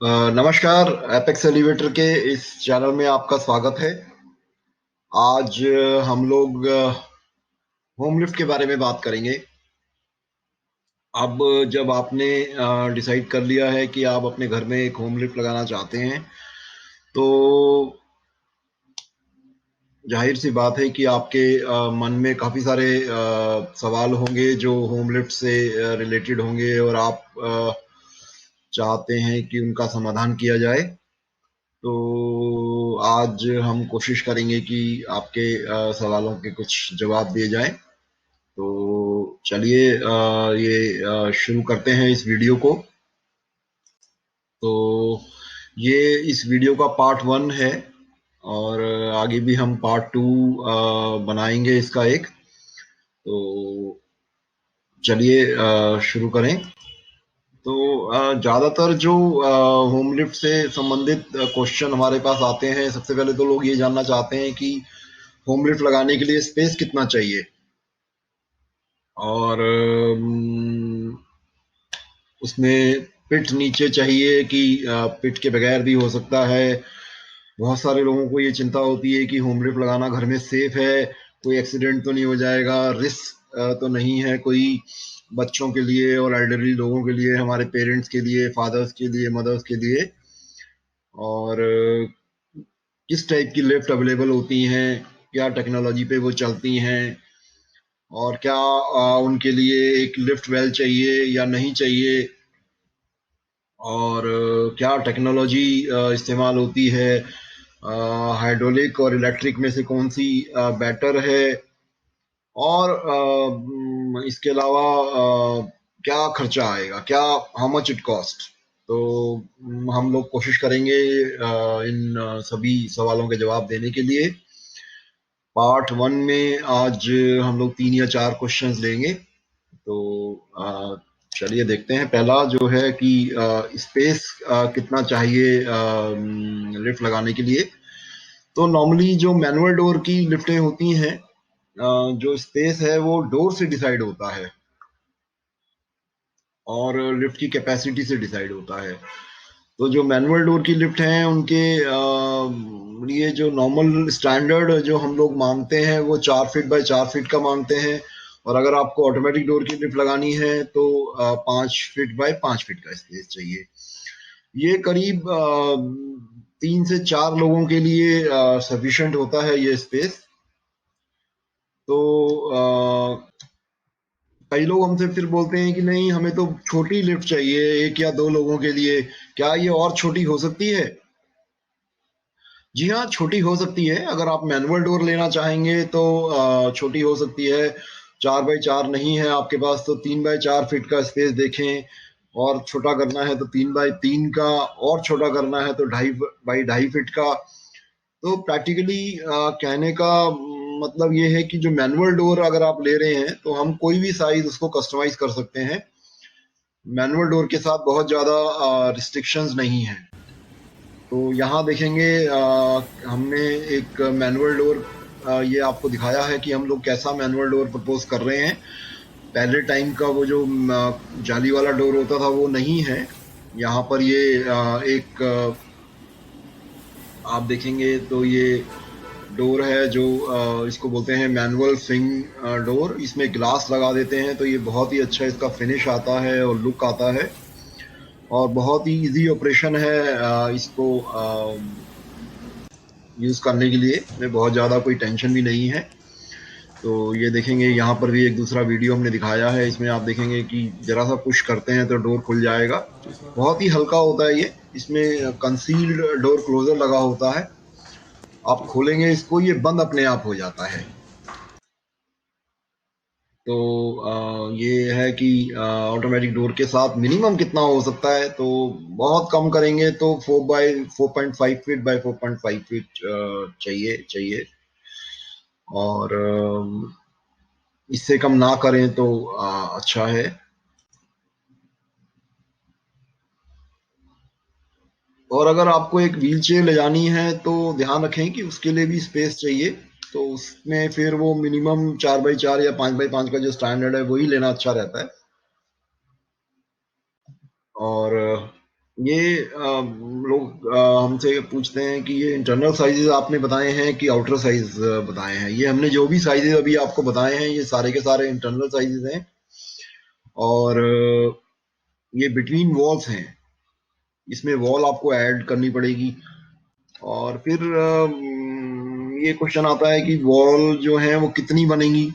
नमस्कार। Apex elevator के इस चैनल में आपका स्वागत है। आज हम लोग होम लिफ्ट के बारे में बात करेंगे। अब जब आपने डिसाइड कर लिया है कि आप अपने घर में एक होम लिफ्ट लगाना चाहते हैं, तो जाहिर सी बात है कि आपके मन में काफ़ी सारे सवाल होंगे जो होम लिफ्ट से रिलेटेड होंगे और आप चाहते हैं कि उनका समाधान किया जाए। तो आज हम कोशिश करेंगे कि आपके सवालों के कुछ जवाब दिए जाएं। तो चलिए ये शुरू करते हैं इस वीडियो को। तो ये इस वीडियो का पार्ट 1 है और आगे भी हम पार्ट 2 बनाएंगे इसका एक। तो चलिए शुरू करें। तो ज़्यादातर जो होम लिफ्ट से संबंधित क्वेश्चन हमारे पास आते हैं, सबसे पहले तो लोग ये जानना चाहते हैं कि होम लिफ्ट लगाने के लिए स्पेस कितना चाहिए। और उसमें पिट नीचे चाहिए कि पिट के बगैर भी हो सकता है। बहुत सारे लोगों को ये चिंता होती है कि होम लिफ्ट लगाना घर में सेफ है, कोई एक्सीडेंट तो नहीं हो जाएगा, रिस्क तो नहीं है कोई बच्चों के लिए और एल्डरली लोगों के लिए, हमारे पेरेंट्स के लिए, फादर्स के लिए, मदर्स के लिए। और किस टाइप की लिफ्ट अवेलेबल होती हैं, क्या टेक्नोलॉजी पे वो चलती हैं, और क्या उनके लिए एक लिफ्ट वेल चाहिए या नहीं चाहिए, और क्या टेक्नोलॉजी इस्तेमाल होती है, हाइड्रोलिक और इलेक्ट्रिक में से कौन सी बेटर है, और इसके अलावा क्या खर्चा आएगा, क्या हाउ मच इट कॉस्ट। तो हम लोग कोशिश करेंगे इन सभी सवालों के जवाब देने के लिए। पार्ट 1 में आज हम लोग 3 या 4 क्वेश्चंस लेंगे। तो चलिए देखते हैं। पहला जो है कि स्पेस कितना चाहिए लिफ्ट लगाने के लिए। तो नॉर्मली जो मैनुअल डोर की लिफ्टें होती हैं, जो स्पेस है वो डोर से डिसाइड होता है और लिफ्ट की कैपेसिटी से डिसाइड होता है। तो जो मैनुअल डोर की लिफ्ट हैं उनके लिए जो नॉर्मल स्टैंडर्ड जो हम लोग मांगते हैं वो 4 फीट बाय 4 फीट का मांगते हैं। और अगर आपको ऑटोमेटिक डोर की लिफ्ट लगानी है तो 5 फीट बाय 5 फीट का स्पेस चाहिए। ये करीब 3 से 4 लोगों के लिए सफिशिएंट होता है ये स्पेस। तो कई लोग हमसे फिर बोलते हैं कि नहीं, हमें तो छोटी लिफ्ट चाहिए 1 या 2 लोगों के लिए, क्या ये और छोटी हो सकती है? जी हाँ, छोटी हो सकती है। अगर आप मैनुअल डोर लेना चाहेंगे तो छोटी हो सकती है। 4 बाय 4 नहीं है आपके पास तो 3 बाय 4 फीट का स्पेस देखें। और छोटा करना है तो 3 बाय 3 का, और छोटा करना है तो 2.5 बाय 2.5 फीट का। तो प्रैक्टिकली कहने का मतलब ये है कि जो मैनुअल डोर अगर आप ले रहे हैं तो हम कोई भी साइज उसको कस्टमाइज कर सकते हैं। मैनुअल डोर के साथ बहुत ज़्यादा रिस्ट्रिक्शंस नहीं है। तो यहाँ देखेंगे हमने एक मैनुअल डोर ये आपको दिखाया है कि हम लोग कैसा मैनुअल डोर प्रपोज कर रहे हैं। पहले टाइम का वो जो जाली वाला डोर होता था वो नहीं है यहाँ पर। ये एक आप देखेंगे तो ये डोर है जो इसको बोलते हैं मैनुअल स्विंग डोर। इसमें ग्लास लगा देते हैं तो ये बहुत ही अच्छा इसका फिनिश आता है और लुक आता है, और बहुत ही इजी ऑपरेशन है इसको यूज करने के लिए। में बहुत ज़्यादा कोई टेंशन भी नहीं है। तो ये देखेंगे यहाँ पर भी एक दूसरा वीडियो हमने दिखाया है, इसमें आप देखेंगे कि जरा सा पुश करते हैं तो डोर खुल जाएगा। बहुत ही हल्का होता है ये। इसमें कंसील्ड डोर क्लोजर लगा होता है। आप खोलेंगे इसको, ये बंद अपने आप हो जाता है। तो ये है कि ऑटोमेटिक डोर के साथ मिनिमम कितना हो सकता है। तो बहुत कम करेंगे तो 4.5 फीट बाय 4.5 फीट चाहिए चाहिए। और इससे कम ना करें तो अच्छा है। और अगर आपको एक व्हील चेयर ले जानी है तो ध्यान रखें कि उसके लिए भी स्पेस चाहिए। तो उसमें फिर वो मिनिमम 4 बाय 4 या 5 बाय 5 का जो स्टैंडर्ड है वही लेना अच्छा रहता है। और ये लोग हमसे पूछते हैं कि ये इंटरनल साइजेस आपने बताए हैं कि आउटर साइज बताए हैं। ये हमने जो भी साइजेस अभी आपको बताए हैं ये सारे के सारे इंटरनल साइजेस हैं, और ये बिटवीन वॉल्स हैं। इसमें वॉल आपको ऐड करनी पड़ेगी। और फिर ये क्वेश्चन आता है कि वॉल जो है वो कितनी बनेंगी।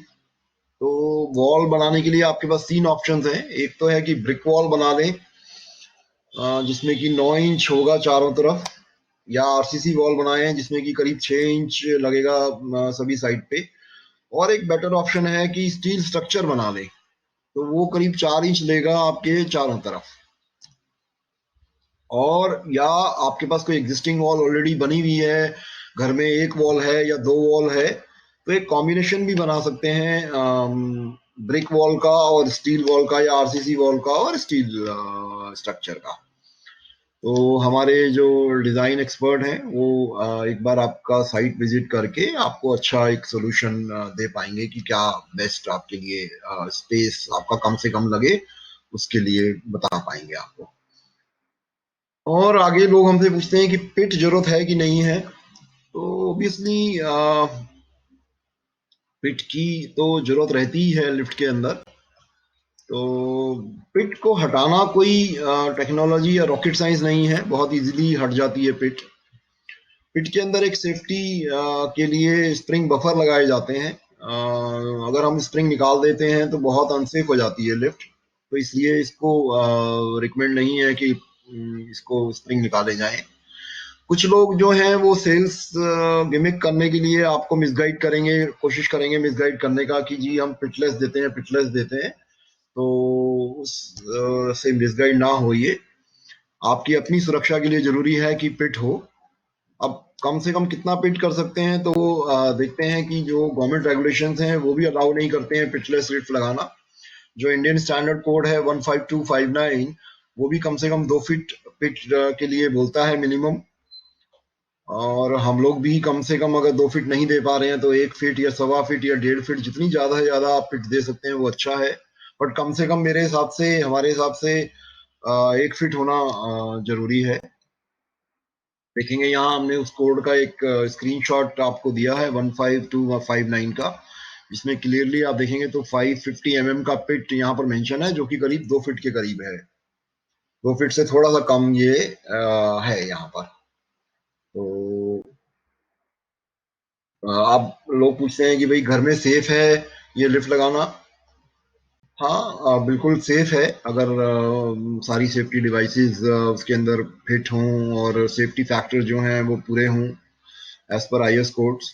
तो वॉल बनाने के लिए आपके पास तीन ऑप्शंस हैं। एक तो है कि ब्रिक वॉल बना लें, जिसमें कि 9 इंच होगा चारों तरफ, या आरसीसी वॉल बनाए हैं जिसमें कि करीब 6 इंच लगेगा सभी साइड पे। और एक बेटर ऑप्शन है कि स्टील स्ट्रक्चर बना लें, तो वो करीब 4 इंच लेगा आपके चारों तरफ। और या आपके पास कोई एग्जिस्टिंग वॉल ऑलरेडी बनी हुई है, घर में एक वॉल है या दो वॉल है, तो एक कॉम्बिनेशन भी बना सकते हैं ब्रिक वॉल का और स्टील वॉल का, या आरसीसी वॉल का और स्टील स्ट्रक्चर का। तो हमारे जो डिजाइन एक्सपर्ट हैं वो एक बार आपका साइट विजिट करके आपको अच्छा एक सोल्यूशन दे पाएंगे कि क्या बेस्ट आपके लिए स्पेस आपका कम से कम लगे, उसके लिए बता पाएंगे आपको। और आगे लोग हमसे पूछते हैं कि पिट जरूरत है कि नहीं है। तो ऑब्वियसली पिट की तो जरूरत रहती ही है लिफ्ट के अंदर। तो पिट को हटाना कोई टेक्नोलॉजी या रॉकेट साइंस नहीं है, बहुत इजीली हट जाती है पिट। पिट के अंदर एक सेफ्टी के लिए स्प्रिंग बफर लगाए जाते हैं। अगर हम स्प्रिंग निकाल देते हैं तो बहुत अनसेफ हो जाती है लिफ्ट, तो इसलिए इसको रिकमेंड नहीं है कि इसको स्प्रिंग निकाले जाएं। कुछ लोग जो हैं वो सेल्स गिमिक करने के लिए आपको मिसगाइड करेंगे, कोशिश करेंगे मिसगाइड करने का कि जी हम पिटलेस देते हैं, पिटलेस देते हैं। तो उस से मिसगाइड ना होइए। आपकी अपनी सुरक्षा के लिए जरूरी है कि पिट हो। अब कम से कम कितना पिट कर सकते हैं, तो देखते हैं कि जो गवर्नमेंट रेगुलेशंस हैं वो भी अलाउ नहीं करते हैं पिटलेस लिफ्ट लगाना। जो इंडियन स्टैंडर्ड कोड है 15259, वो भी कम से कम 2 फीट पिट के लिए बोलता है मिनिमम। और हम लोग भी कम से कम अगर 2 फीट नहीं दे पा रहे हैं तो 1 फीट या 1.25 फीट या 1.5 फीट, जितनी ज्यादा से ज्यादा आप पिट दे सकते हैं वो अच्छा है। बट कम से कम मेरे हिसाब से, हमारे हिसाब से 1 फीट होना जरूरी है। देखेंगे यहाँ हमने उस कोड का एक स्क्रीनशॉट आपको दिया है 15259 का, जिसमें क्लियरली आप देखेंगे तो 550 का पिट यहाँ पर मेंशन है, जो कि करीब 2 फीट के करीब है। 2 फीट से थोड़ा सा कम ये है यहाँ पर। तो आप लोग पूछते हैं कि भाई घर में सेफ है ये लिफ्ट लगाना। हाँ, बिल्कुल सेफ है अगर सारी सेफ्टी डिवाइसेस उसके अंदर फिट हों और सेफ्टी फैक्टर जो हैं वो पूरे हों एज पर आईएस कोड्स।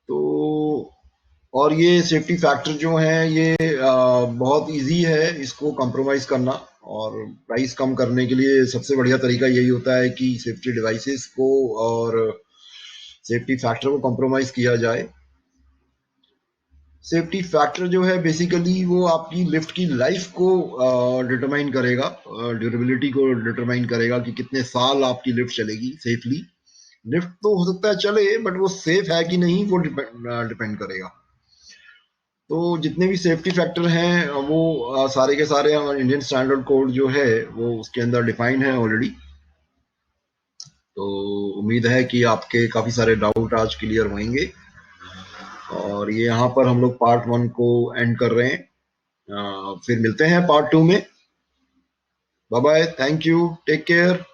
तो और ये सेफ्टी फैक्टर जो हैं ये बहुत इजी है इसको कंप्रोमाइज करना। और प्राइस कम करने के लिए सबसे बढ़िया तरीका यही होता है कि सेफ्टी डिवाइसेस को और सेफ्टी फैक्टर को कंप्रोमाइज किया जाए। सेफ्टी फैक्टर जो है बेसिकली वो आपकी लिफ्ट की लाइफ को डिटरमाइन करेगा, ड्यूरेबिलिटी को डिटरमाइन करेगा कि कितने साल आपकी लिफ्ट चलेगी सेफली। लिफ्ट तो हो सकता है चले, बट वो सेफ है कि नहीं वो डिपेंड करेगा। तो जितने भी सेफ्टी फैक्टर हैं वो सारे के सारे इंडियन स्टैंडर्ड कोड जो है वो उसके अंदर डिफाइंड है ऑलरेडी। तो उम्मीद है कि आपके काफी सारे डाउट आज क्लियर होंगे। और ये यहाँ पर हम लोग पार्ट 1 को एंड कर रहे हैं। फिर मिलते हैं पार्ट 2 में। Bye bye, thank you, take care.